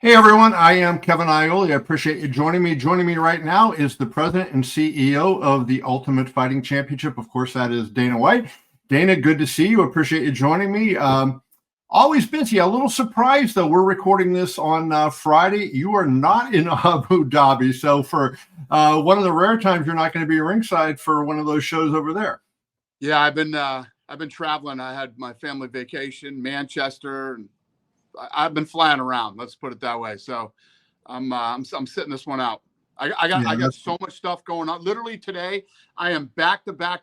Hey everyone, I am Kevin Iole. I appreciate you joining me. Joining me right now is the president and CEO of the Ultimate Fighting Championship. Of course, that is Dana White. Dana, good to see you. Appreciate you joining me. Always busy. A little surprised though. We're recording this on Friday. You are not in Abu Dhabi, so for one of the rare times you're not going to be ringside for one of those shows over there. Yeah, I've been traveling. I had my family vacation, Manchester, and I've been flying around. Let's put it that way. So I'm sitting this one out. I got so much stuff going on. Literally today, I am back to back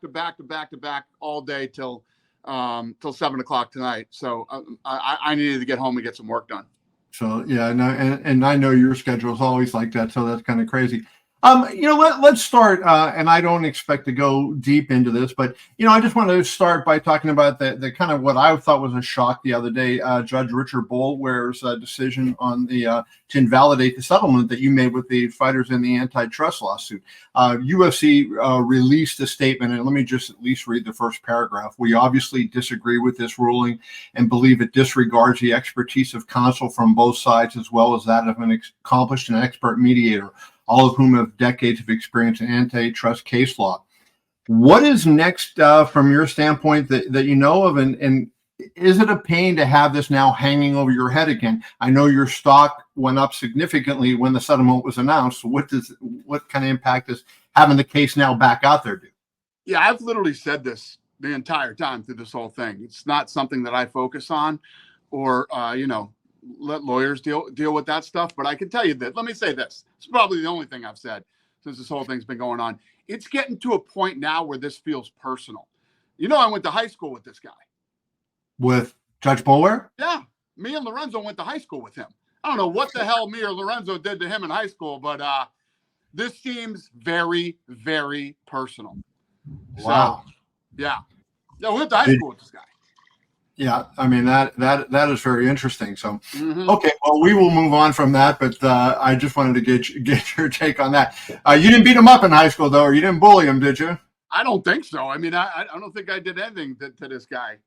all day till 7 o'clock tonight. So I needed to get home and get some work done. So yeah, no, and I know your schedule is always like that, so that's kind of crazy. Let's start, and I don't expect to go deep into this, but I just want to start by talking about the kind of what I thought was a shock the other day. Judge Richard Boulware's decision on to invalidate the settlement that you made with the fighters in the antitrust lawsuit. UFC released a statement, and let me just at least read the first paragraph. We obviously disagree with this ruling and believe it disregards the expertise of counsel from both sides, as well as that of an accomplished and expert mediator, all of whom have decades of experience in antitrust case law. What is next from your standpoint that you know of, and is it a pain to have this now hanging over your head again? I know your stock went up significantly when the settlement was announced. What kind of impact does having the case now back out there do? Yeah, I've literally said this the entire time through this whole thing. It's not something that I focus on or, let lawyers deal with that stuff. But I can tell you that, let me say this. It's probably the only thing I've said since this whole thing's been going on. It's getting to a point now where this feels personal. I went to high school with this guy. With Judge Boulware? Yeah. Me and Lorenzo went to high school with him. I don't know what the hell me or Lorenzo did to him in high school, but this seems very, very personal. Wow. So, yeah. Yeah, we went to high school with this guy. Yeah, I mean that is very interesting. So, Okay, well, we will move on from that. But I just wanted to get your take on that. You didn't beat him up in high school, though, or you didn't bully him, did you? I don't think so. I mean, I don't think I did anything to this guy.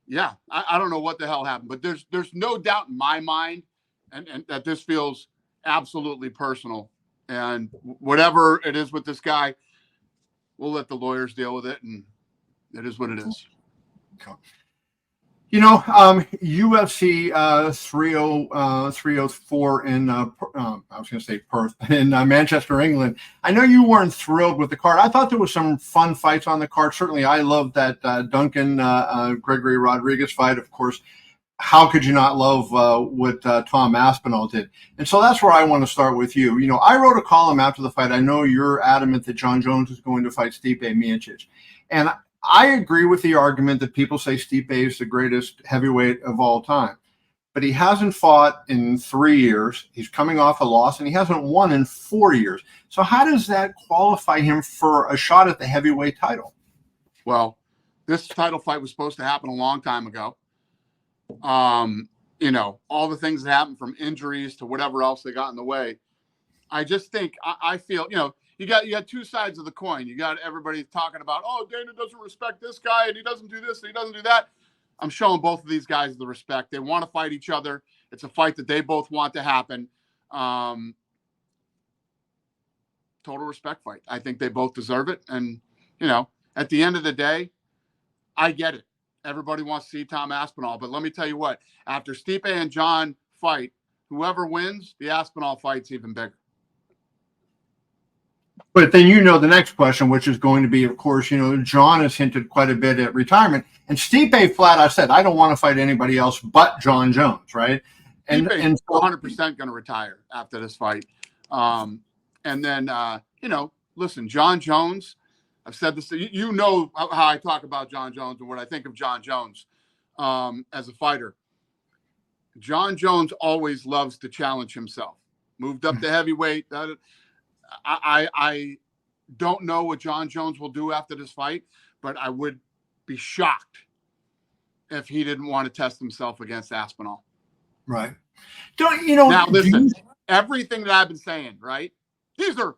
Yeah, I don't know what the hell happened, but there's no doubt in my mind, and that this feels absolutely personal. And whatever it is with this guy, we'll let the lawyers deal with it, and it is what it is. UFC 304 in I was going to say Perth in Manchester, England. I know you weren't thrilled with the card. I thought there was some fun fights on the card. Certainly, I loved that Duncan Gregory Rodriguez fight. Of course, how could you not love what Tom Aspinall did? And so that's where I want to start with you. I wrote a column after the fight. I know you're adamant that Jon Jones is going to fight Stipe Miocic, and I agree with the argument that people say Stipe is the greatest heavyweight of all time, but he hasn't fought in 3 years. He's coming off a loss, and he hasn't won in 4 years. So how does that qualify him for a shot at the heavyweight title? Well, this title fight was supposed to happen a long time ago. All the things that happened from injuries to whatever else they got in the way. I just think I feel, you got two sides of the coin. You got everybody talking about, oh, Dana doesn't respect this guy and he doesn't do this and he doesn't do that. I'm showing both of these guys the respect. They want to fight each other. It's a fight that they both want to happen. Total respect fight. I think they both deserve it. And, at the end of the day, I get it. Everybody wants to see Tom Aspinall. But let me tell you what, after Stipe and Jon fight, whoever wins, the Aspinall fight's even bigger. But then the next question, which is going to be, of course, Jon has hinted quite a bit at retirement, and Stipe flat out said, "I don't want to fight anybody else but Jon Jones." Right? And 100% going to retire after this fight. And then listen, Jon Jones. I've said this. You know how I talk about Jon Jones and what I think of Jon Jones as a fighter. Jon Jones always loves to challenge himself. Moved up to heavyweight. I don't know what Jon Jones will do after this fight, but I would be shocked if he didn't want to test himself against Aspinall. Right. Now listen, everything that I've been saying, right? These are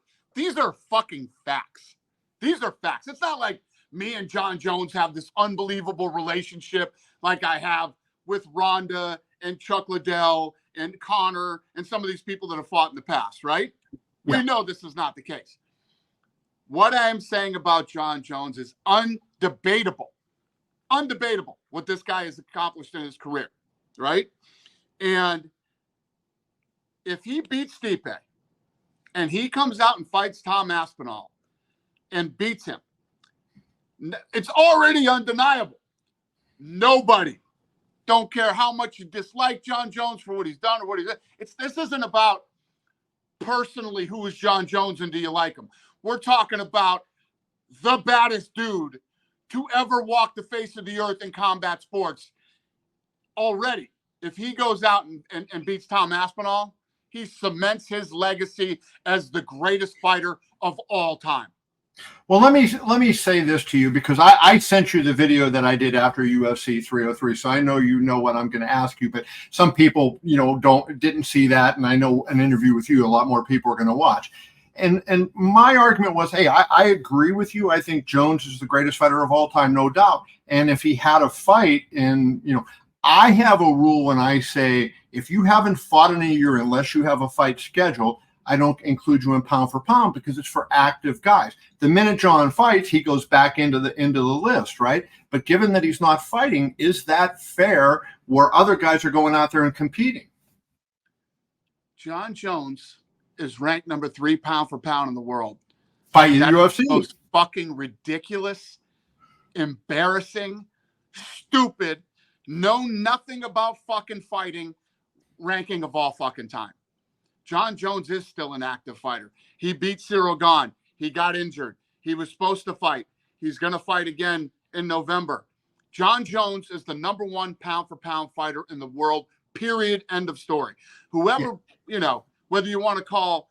fucking facts. These are facts. It's not like me and Jon Jones have this unbelievable relationship like I have with Ronda and Chuck Liddell and Connor and some of these people that have fought in the past, right? Yeah. We know this is not the case. What I am saying about Jon Jones is undebatable what this guy has accomplished in his career, right? And if he beats Stipe and he comes out and fights Tom Aspinall and beats him, it's already undeniable. Nobody, don't care how much you dislike Jon Jones for what he's done or what he's done. This isn't about personally who is Jon Jones and do you like him. We're talking about the baddest dude to ever walk the face of the earth in combat sports. Already, if he goes out and beats Tom Aspinall, he cements his legacy as the greatest fighter of all time. Well, let me say this to you, because I sent you the video that I did after UFC 303, so I know you know what I'm going to ask you. But some people, didn't see that, and I know an interview with you, a lot more people are going to watch. And my argument was, hey, I agree with you. I think Jones is the greatest fighter of all time, no doubt. And if he had a fight, and I have a rule when I say if you haven't fought in a year, unless you have a fight scheduled, I don't include you in pound for pound, because it's for active guys. The minute Jon fights, he goes back into the list, right? But given that he's not fighting, is that fair where other guys are going out there and competing? Jon Jones is ranked number 3 pound for pound in the world. Fighting the UFC. The most fucking ridiculous, embarrassing, stupid, know nothing about fucking fighting ranking of all fucking time. Jon Jones is still an active fighter. He beat Cyril Gane. He got injured. He was supposed to fight. He's going to fight again in November. Jon Jones is the number 1 pound for pound fighter in the world, period, end of story. Whoever, whether you want to call,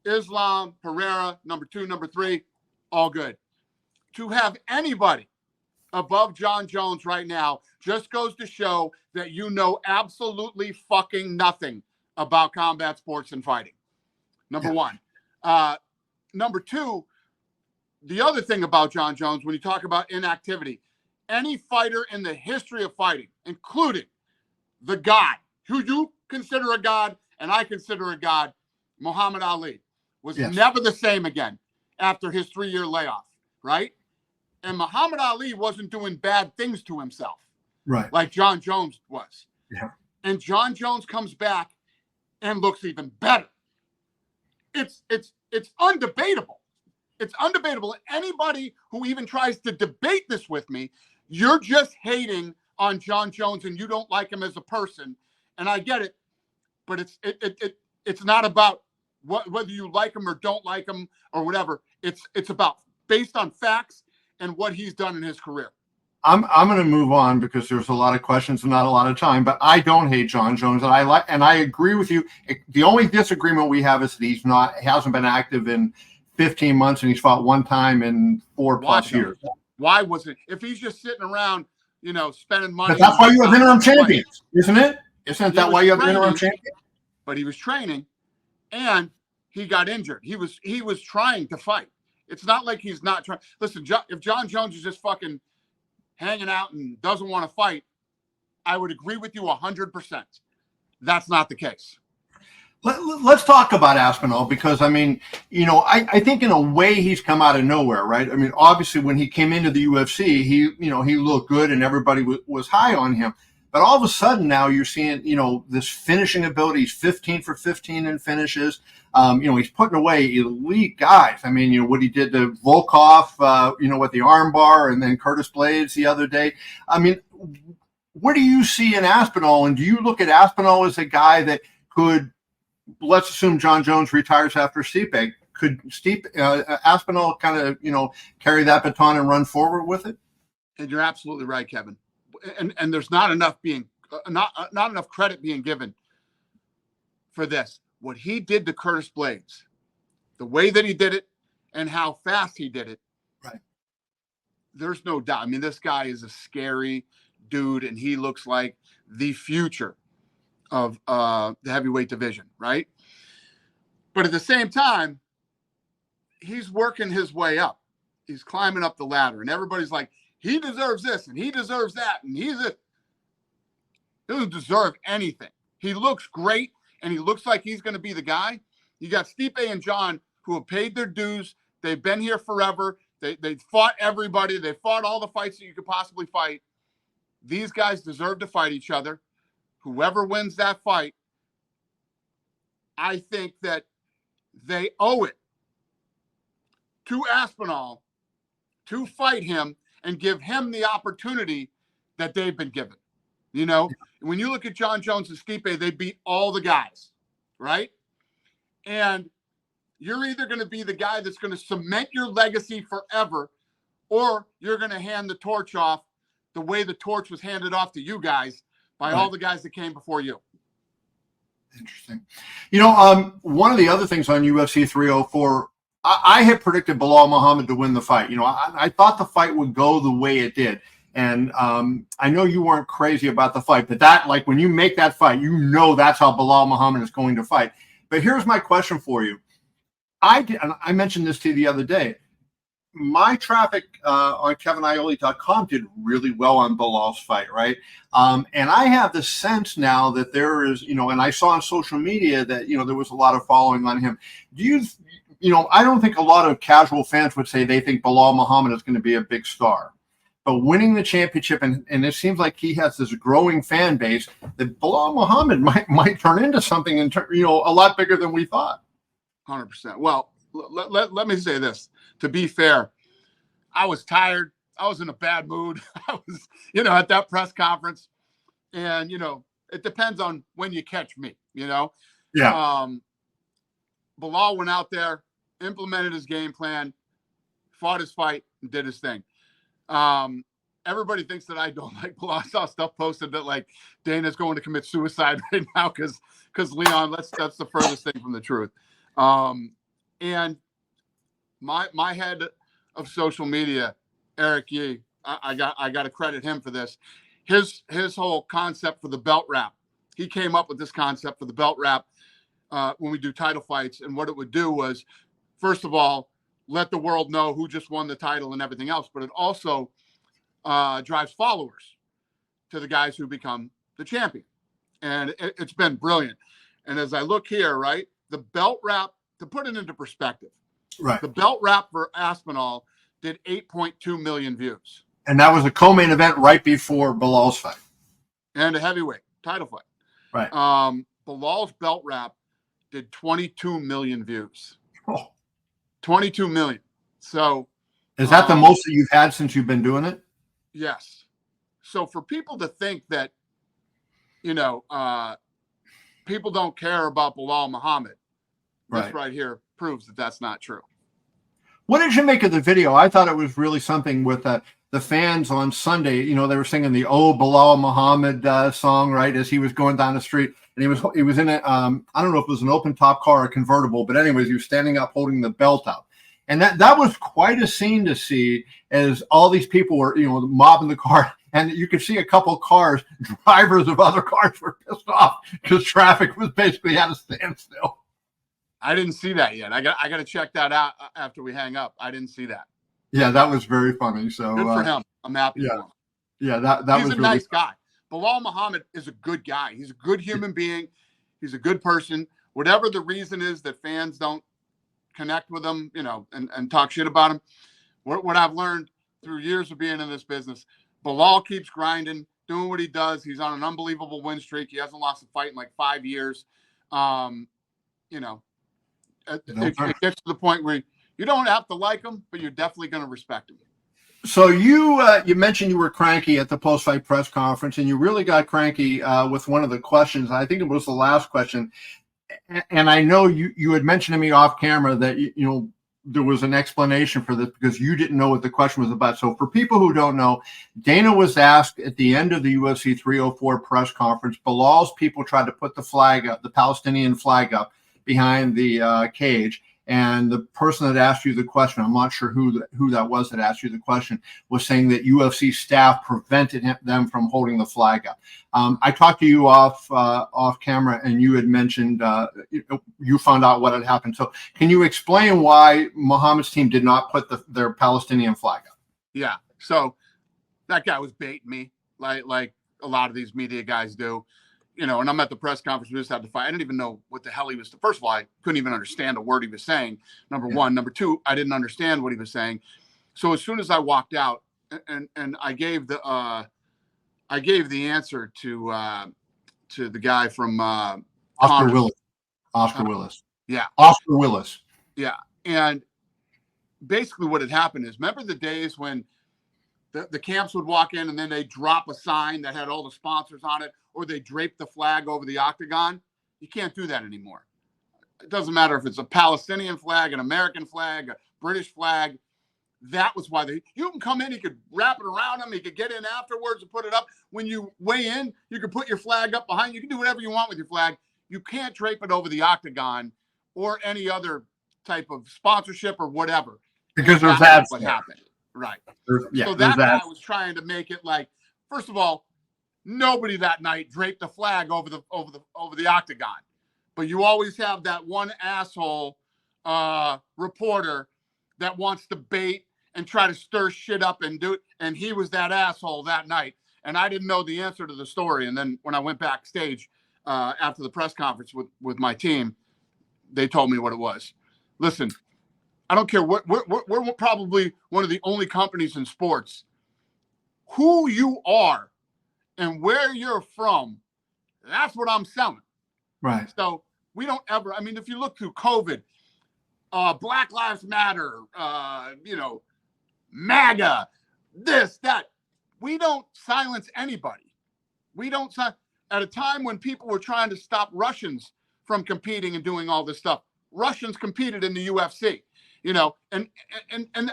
Islam, Pereira, number 2, number 3, all good. To have anybody above Jon Jones right now just goes to show that you know absolutely fucking nothing about combat sports and fighting. Number 1. Number 2, the other thing about Jon Jones, when you talk about inactivity, any fighter in the history of fighting, including the god, who you consider a god and I consider a god, Muhammad Ali, was never the same again after his 3-year layoff, right? And Muhammad Ali wasn't doing bad things to himself, right, like Jon Jones was. Yeah. And Jon Jones comes back and looks even better. It's undebatable. It's undebatable. Anybody who even tries to debate this with me, you're just hating on Jon Jones and you don't like him as a person. And I get it, but it's not about whether you like him or don't like him or whatever. It's about based on facts and what he's done in his career. I'm going to move on because there's a lot of questions and not a lot of time, but I don't hate Jon Jones, and I agree with you. The only disagreement we have is that he hasn't been active in 15 months and he's fought 1 time in 4+ years. Why was it? If he's just sitting around, spending money. But that's why you have interim champions, isn't it? Isn't that why you have interim champions? But he was training and he got injured. He was trying to fight. It's not like he's not trying. Listen, if Jon Jones is just fucking hanging out and doesn't want to fight, I would agree with you 100%. That's not the case. Let's talk about Aspinall, because I think in a way he's come out of nowhere, right? I mean, obviously when he came into the UFC, he looked good and everybody was high on him. But all of a sudden now you're seeing, this finishing ability. He's 15 for 15 in finishes. He's putting away elite guys. I mean, what he did to Volkov, with the armbar, and then Curtis Blades the other day. I mean, what do you see in Aspinall? And do you look at Aspinall as a guy that could, let's assume Jon Jones retires after Stipe, could Aspinall kind of, carry that baton and run forward with it? And you're absolutely right, Kevin. And there's not enough not enough credit being given for this. What he did to Curtis Blades, the way that he did it and how fast he did it. Right. There's no doubt. I mean, this guy is a scary dude and he looks like the future of the heavyweight division, right? But at the same time, he's working his way up. He's climbing up the ladder and everybody's like, he deserves this and he deserves that. And he doesn't deserve anything. He looks great, and he looks like he's going to be the guy. You got Stipe and Jon who have paid their dues. They've been here forever. They fought everybody. They fought all the fights that you could possibly fight. These guys deserve to fight each other. Whoever wins that fight, I think that they owe it to Aspinall to fight him and give him the opportunity that they've been given. You know, when you look at Jon Jones and Stipe, they beat all the guys, right? And you're either going to be the guy that's going to cement your legacy forever, or you're going to hand the torch off the way the torch was handed off to you guys by all the guys that came before you. Interesting. You know, one of the other things on UFC 304, I had predicted Belal Muhammad to win the fight. You know, I thought the fight would go the way it did. And I know you weren't crazy about the fight, but that, like, when you make that fight, you know that's how Belal Muhammad is going to fight. But here's my question for you. I mentioned this to you the other day. My traffic on KevinIole.com did really well on Belal's fight, right? And I have the sense now that there is, you know, and I saw on social media that, you know, there was a lot of following on him. Do you, you know, I don't think a lot of casual fans would say they think Belal Muhammad is going to be a big star. But winning the championship, and it seems like he has this growing fan base, that Belal Muhammad might turn into something, you know, a lot bigger than we thought. 100%. Well, let me say this. To be fair, I was tired. I was in a bad mood. I was, you know, at that press conference. And, you know, it depends on when you catch me, you know. Yeah. Belal went out there, implemented his game plan, fought his fight, and did his thing. Everybody thinks that I don't like Belal. I saw stuff posted that, like, Dana's going to commit suicide right now because Leon, that's the furthest thing from the truth. And my head of social media, Eric Yee, I got to credit him for this. His whole concept for the belt wrap. He came up with this concept for the belt wrap when we do title fights, and what it would do was, first of all, let the world know who just won the title and everything else, but it also drives followers to the guys who become the champion. And it's been brilliant. And as I look here, right, the belt wrap, to put it into perspective, right, the belt wrap for Aspinall did 8.2 million views. And that was a co-main event right before Belal's fight. And a heavyweight title fight. Right. Belal's belt wrap did 22 million views. Oh. 22 million. So is that the most that you've had since you've been doing it? Yes. So for people to think that, you know, people don't care about Belal Muhammad, this right here proves that that's not true. What did you make of the video? I thought it was really something with the fans on Sunday. You know, they were singing the "Oh Belal Muhammad" song, right, as he was going down the street, and he was in a I don't know if it was an open top car or a convertible, but anyways, he was standing up holding the belt out, and that was quite a scene to see as all these people were, you know, mobbing the car, and you could see a couple cars, drivers of other cars were pissed off because traffic was basically at a standstill. I didn't see that yet. I got to check that out after we hang up. I didn't see that. Yeah, that was very funny. So good for him. I'm happy for him. Yeah, that he's was a nice guy. Belal Muhammad is a good guy. He's a good human being. He's a good person. Whatever the reason is that fans don't connect with him, you know, and talk shit about him. What I've learned through years of being in this business, Belal keeps grinding, doing what he does. He's on an unbelievable win streak. He hasn't lost a fight in like 5 years. You know, it gets to the point where you don't have to like him, but you're definitely going to respect him. So you mentioned you were cranky at the post-fight press conference, and you really got cranky with one of the questions. I think it was the last question. And I know you had mentioned to me off camera that, you know, there was an explanation for this because you didn't know what the question was about. So for people who don't know, Dana was asked at the end of the UFC 304 press conference, Belal's people tried to put the flag up, the Palestinian flag up behind the cage. And the person that asked you the question, I'm not sure who that was that asked you the question, was saying that UFC staff prevented them from holding the flag up. I talked to you off camera, and you had mentioned you found out what had happened. So can you explain why Muhammad's team did not put their Palestinian flag up? Yeah. So that guy was baiting me like a lot of these media guys do. you know, and I'm at the press conference. We just had to fight. I didn't even know what the hell he was. First of all, I couldn't even understand a word he was saying. Number one. Number two, I didn't understand what he was saying. So as soon as I walked out, and I gave the answer to the guy from Oscar Willis. Oscar Willis. Yeah. Oscar Willis. Yeah. And basically what had happened is, remember the days when the camps would walk in and then they drop a sign that had all the sponsors on it, or they drape the flag over the octagon? You can't do that anymore. It doesn't matter if it's a Palestinian flag, an American flag, a British flag. That was why you can come in, you could wrap it around them, you could get in afterwards and put it up. When you weigh in, you can put your flag up behind, you can do whatever you want with your flag. You can't drape it over the octagon or any other type of sponsorship or whatever. Because there's ads. What happened. Right. So that guy was trying to make it like, first of all, nobody that night draped the flag over the octagon. But you always have that one asshole reporter that wants to bait and try to stir shit up and do it. And he was that asshole that night. And I didn't know the answer to the story. And then when I went backstage after the press conference with my team, they told me what it was. Listen, I don't care what we're probably one of the only companies in sports. Who you are and where you're from, that's what I'm selling. Right. So we don't ever, I mean, if you look through COVID, Black Lives Matter, you know, MAGA, this, that. We don't silence anybody. We don't at a time when people were trying to stop Russians from competing and doing all this stuff. Russians competed in the UFC, you know, and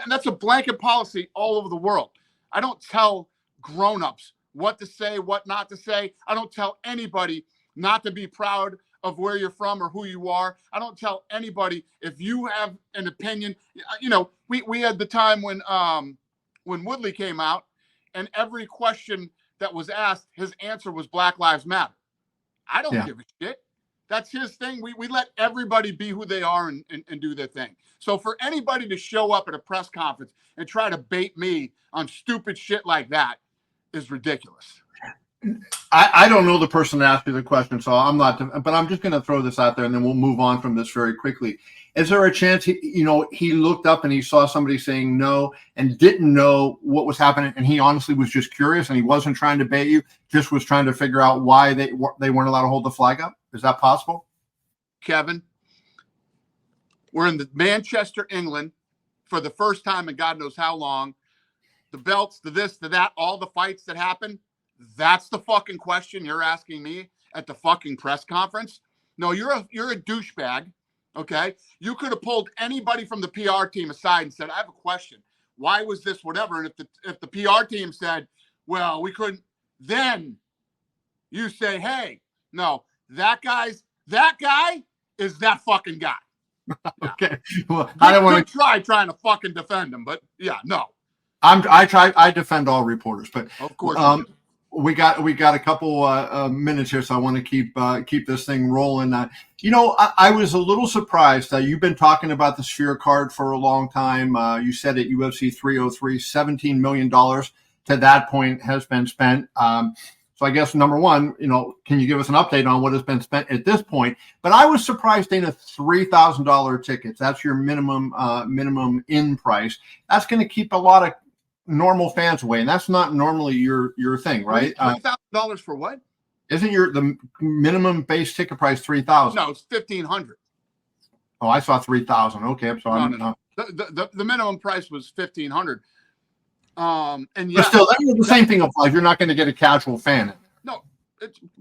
that's a blanket policy all over the world. I don't tell grown-ups what to say, what not to say. I don't tell anybody not to be proud of where you're from or who you are. I don't tell anybody if you have an opinion. You know, we had the time when Woodley came out, and every question that was asked, his answer was Black Lives Matter. I don't give a shit. That's his thing. We let everybody be who they are and do their thing. So for anybody to show up at a press conference and try to bait me on stupid shit like that is ridiculous. I don't know the person that asked you the question, so I'm not, but I'm just going to throw this out there and then we'll move on from this very quickly. Is there a chance he looked up and he saw somebody saying no and didn't know what was happening, and he honestly was just curious and he wasn't trying to bait you, just was trying to figure out why they weren't allowed to hold the flag up? Is that possible? Kevin, we're in the Manchester, England for the first time in God knows how long. The belts, the this, the that, all the fights that happen. That's the fucking question you're asking me at the fucking press conference? No, you're a douchebag, okay? You could have pulled anybody from the PR team aside and said, I have a question. Why was this whatever? And if the PR team said, well, we couldn't, then you say, hey, no, that guy is that fucking guy. Okay. Well, I don't want to trying to fucking defend him, but yeah, no. I defend all reporters, but of course. We got a couple minutes here, so I want to keep this thing rolling. I was a little surprised that you've been talking about the Sphere card for a long time. You said at UFC 303, $17 million to that point has been spent. So I guess number one, can you give us an update on what has been spent at this point? But I was surprised in a $3,000 tickets. That's your minimum in price. That's going to keep a lot of normal fans away, and that's not normally your thing, right? $3,000 for what? Isn't the minimum base ticket price $3,000? No, it's $1,500. Oh, I saw $3,000. Okay, I'm sorry. No. The minimum price was $1,500. And yeah, but still, the same thing applies. You're not going to get a casual fan in. No,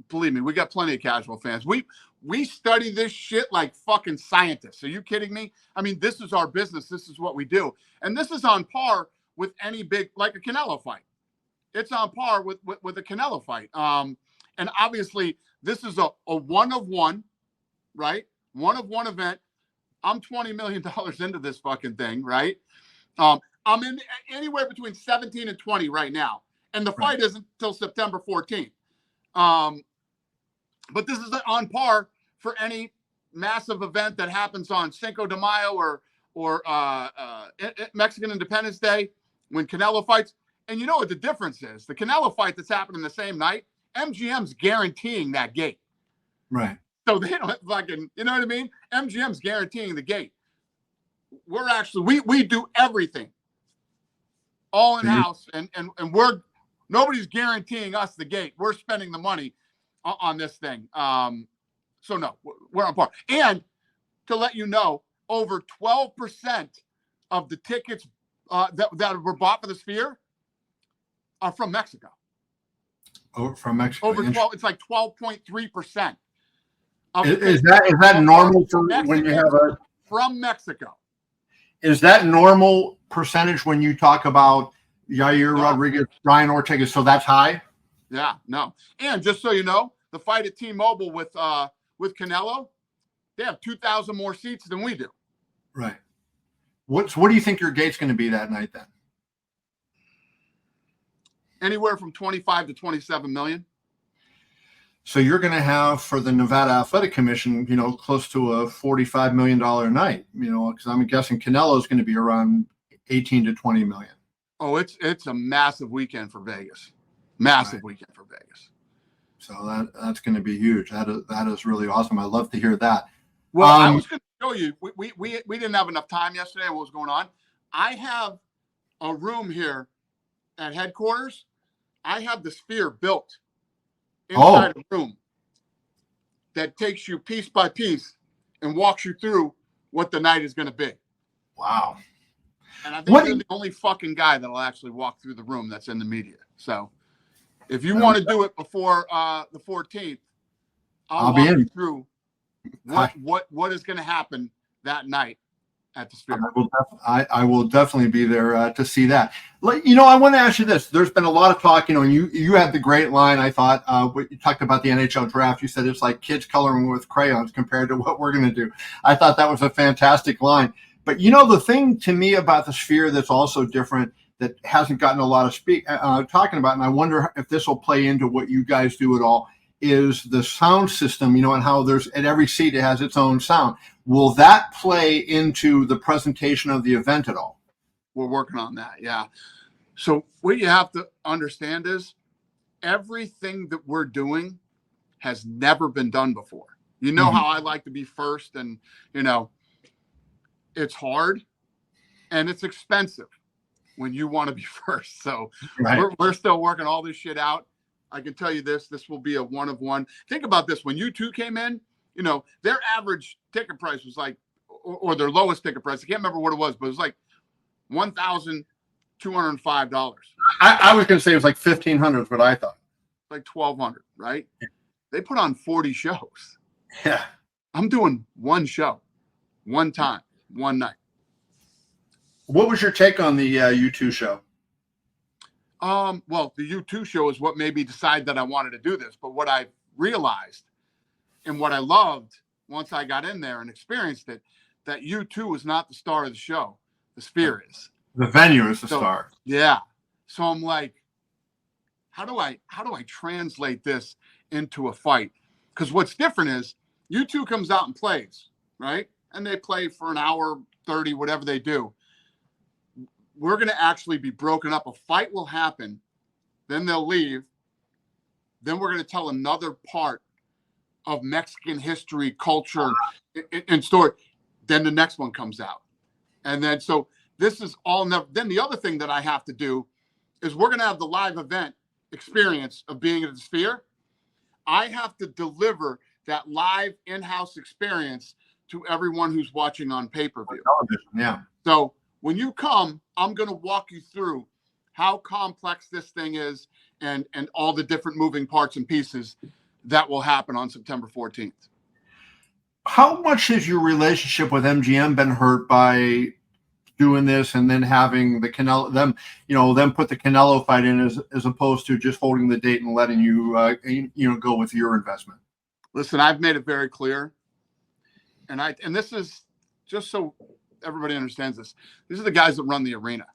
believe me, we got plenty of casual fans. We study this shit like fucking scientists. Are you kidding me? I mean, this is our business. This is what we do, and this is on par with any big, like a Canelo fight. It's on par with a Canelo fight. And obviously this is a one of one, right? One of one event. I'm $20 million into this fucking thing, right? I'm in anywhere between 17 and 20 right now. And the fight isn't till September 14th. But this is on par for any massive event that happens on Cinco de Mayo or Mexican Independence Day when Canelo fights. And you know what the difference is? The Canelo fight that's happening the same night MGM's guaranteeing that gate. Right. So they don't fucking, you know what I mean? MGM's guaranteeing the gate. We're actually, we do everything all in house, and nobody's guaranteeing us the gate. We're spending the money on this thing. So no, we're on par. And to let you know, over 12% of the tickets that were bought for the Sphere are from Mexico. Oh, from Mexico. Over 12, it's like 12.3%. Is that normal for when you have a from Mexico? Is that normal percentage when you talk about Yair Rodriguez, Ryan Ortega? So that's high. Yeah, no. And just so you know, the fight at T-Mobile with Canelo, they have 2,000 more seats than we do. Right. What do you think your gate's going to be that night then? Anywhere from 25 to 27 million. So you're going to have for the Nevada Athletic Commission, close to a $45 million night, because I'm guessing Canelo is going to be around 18 to 20 million. Oh, it's a massive weekend for Vegas. Massive weekend for Vegas. So that's going to be huge. That is really awesome. I love to hear that. Well, I was going to show you. We didn't have enough time yesterday. What was going on? I have a room here at headquarters. I have the Sphere built inside a room that takes you piece by piece and walks you through what the night is going to be. Wow. And I think you're the only fucking guy that'll actually walk through the room that's in the media. So if you want to do it before the 14th, I'll walk you through what is going to happen that night at the Sphere. I will definitely be there to see that. I want to ask you this. There's been a lot of talk, you had the great line, I thought, you talked about the NHL draft. You said it's like kids coloring with crayons compared to what we're going to do. I thought that was a fantastic line. But, the thing to me about the Sphere that's also different that hasn't gotten a lot of talking about, and I wonder if this will play into what you guys do at all, is the sound system, and how there's at every seat it has its own sound. Will that play into the presentation of the event at all? We're working on that, yeah. So what you have to understand is everything that we're doing has never been done before. You know how I like to be first, and it's hard and it's expensive when you want to be first. So we're still working all this shit out. I can tell you this will be a one of one. Think about this. When U2 came in, their average ticket price was like, or their lowest ticket price, I can't remember what it was, but it was like $1,205. I was going to say it was like $1,500 is what I thought. Like $1,200, right? Yeah. They put on 40 shows. Yeah. I'm doing one show, one time, one night. What was your take on the U2 show? Well, the U2 show is what made me decide that I wanted to do this. But what I realized and what I loved once I got in there and experienced it, that U2 is not the star of the show. The Sphere is. The venue is the star. Yeah. So I'm like, how do I translate this into a fight? Because what's different is U2 comes out and plays, right? And they play for an hour, 30, whatever they do. We're going to actually be broken up. A fight will happen. Then they'll leave. Then we're going to tell another part of Mexican history, culture, and story. Then the next one comes out. And then, so this is all never. Then the other thing that I have to do is we're going to have the live event experience of being at the Sphere. I have to deliver that live in-house experience to everyone who's watching on pay-per-view. Yeah. So when you come, I'm going to walk you through how complex this thing is and all the different moving parts and pieces that will happen on September 14th. How much has your relationship with MGM been hurt by doing this and then having the Canelo, them put the Canelo fight in as opposed to just holding the date and letting you, go with your investment? Listen, I've made it very clear. And this is just so everybody understands this. These are the guys that run the arena.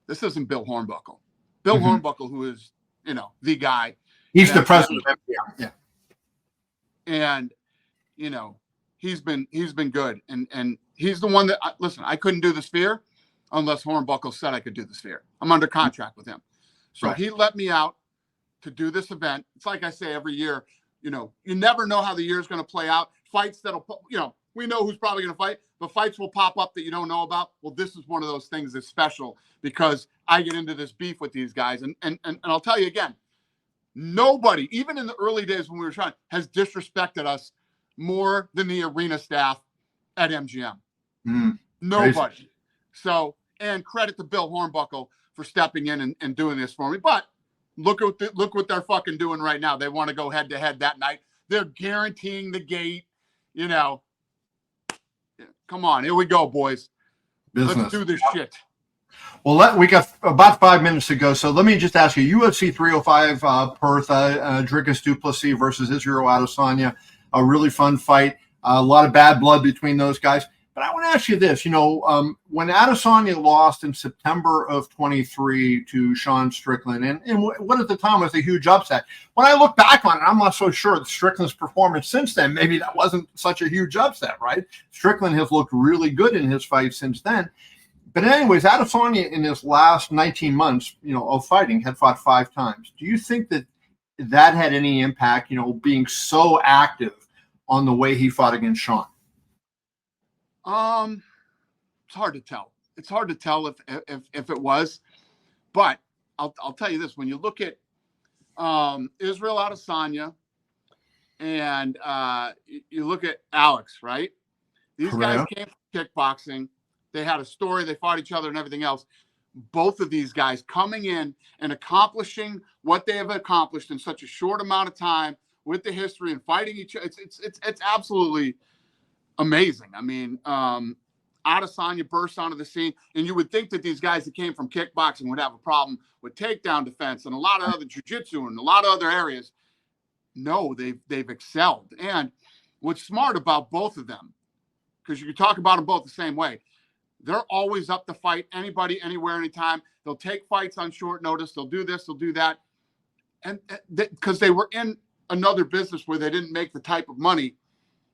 This isn't Bill Hornbuckle. Bill Hornbuckle, who is, the guy. He's the president of MGM. Yeah. And, he's been good. And he's the one that, listen, I couldn't do the Sphere unless Hornbuckle said I could do the Sphere. I'm under contract with him. So he let me out to do this event. It's like I say every year, you know, you never know how the year is going to play out. Fights that'll, you know, we know who's probably going to fight, but fights will pop up that you don't know about. Well, this is one of those things that's special because I get into this beef with these guys. And I'll tell you again, nobody, even in the early days when we were trying, has disrespected us more than the arena staff at MGM. Nobody. Crazy. So, and credit to Bill Hornbuckle for stepping in and doing this for me. But look what they're fucking doing right now. They want to go head to head that night. They're guaranteeing the gate. You know, come on, here we go, boys. Business. Let's do this shit. Well, we got about 5 minutes to go. So let me just ask you, UFC 305 Perth, Dricus du Plessis versus Israel Adesanya, a really fun fight. A lot of bad blood between those guys. But I want to ask you this, you know, when Adesanya lost in September of 23 to Sean Strickland, and what at the time was a huge upset. When I look back on it, I'm not so sure that Strickland's performance since then, maybe that wasn't such a huge upset, right? Strickland has looked really good in his fights since then. But anyways, Adesanya in his last 19 months, you know, of fighting had fought 5 times. Do you think that that had any impact, you know, being so active on the way he fought against Sean? It's hard to tell. It's hard to tell if it was, but I'll tell you this: when you look at Israel Adesanya and you look at Alex, right? These guys came from kickboxing. They had a story. They fought each other and everything else. Both of these guys coming in and accomplishing what they have accomplished in such a short amount of time with the history and fighting each other. It's absolutely amazing. I mean, Adesanya burst onto the scene, and you would think that these guys that came from kickboxing would have a problem with takedown defense and a lot of other jiu-jitsu and a lot of other areas. No, they've excelled. And what's smart about both of them, because you can talk about them both the same way, they're always up to fight anybody, anywhere, anytime. They'll take fights on short notice. They'll do this, they'll do that. And because they were in another business where they didn't make the type of money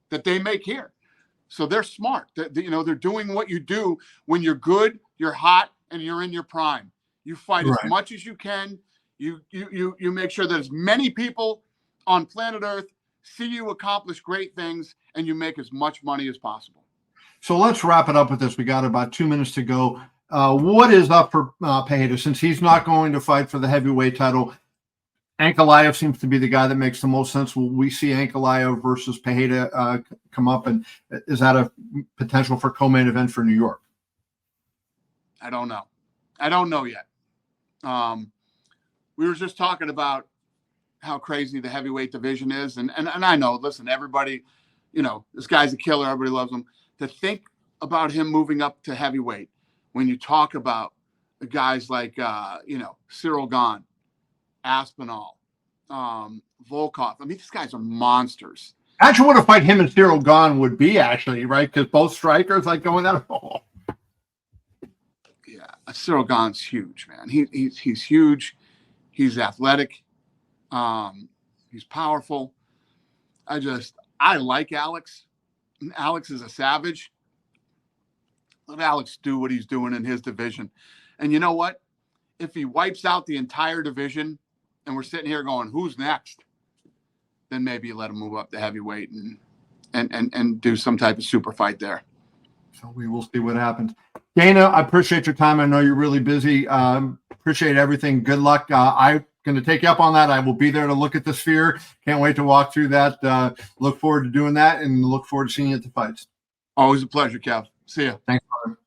that they make here. So they're smart. You know, they're doing what you do when you're good, you're hot, and you're in your prime. You fight as much as you can. You make sure that as many people on planet Earth see you accomplish great things, and you make as much money as possible. So let's wrap it up with this. We got about 2 minutes to go. What is up for Pereira? Since he's not going to fight for the heavyweight title, Ankalaev seems to be the guy that makes the most sense. Will we see Ankalaev versus Pereira come up? And is that a potential for co-main event for New York? I don't know. I don't know yet. We were just talking about how crazy the heavyweight division is. And I know, listen, everybody, you know, this guy's a killer. Everybody loves him. To think about him moving up to heavyweight when you talk about guys like, you know, Cyril Gane, Aspinall, Volkov. I mean, these guys are monsters. Actually, what a fight him and Cyril Gane would be, actually, right? Because both strikers like going out. Yeah, Cyril Gane's huge, man. He's huge. He's athletic. He's powerful. I like Alex. Alex is a savage. Let Alex do what he's doing in his division. And you know what? If he wipes out the entire division and we're sitting here going, who's next? Then maybe you let him move up to heavyweight and do some type of super fight there. So we will see what happens. Dana, I appreciate your time. I know you're really busy. Appreciate everything. Good luck. I'm going to take you up on that. I will be there to look at the Sphere. Can't wait to walk through that. Look forward to doing that and look forward to seeing you at the fights. Always a pleasure, Kev. See ya. Thanks, brother.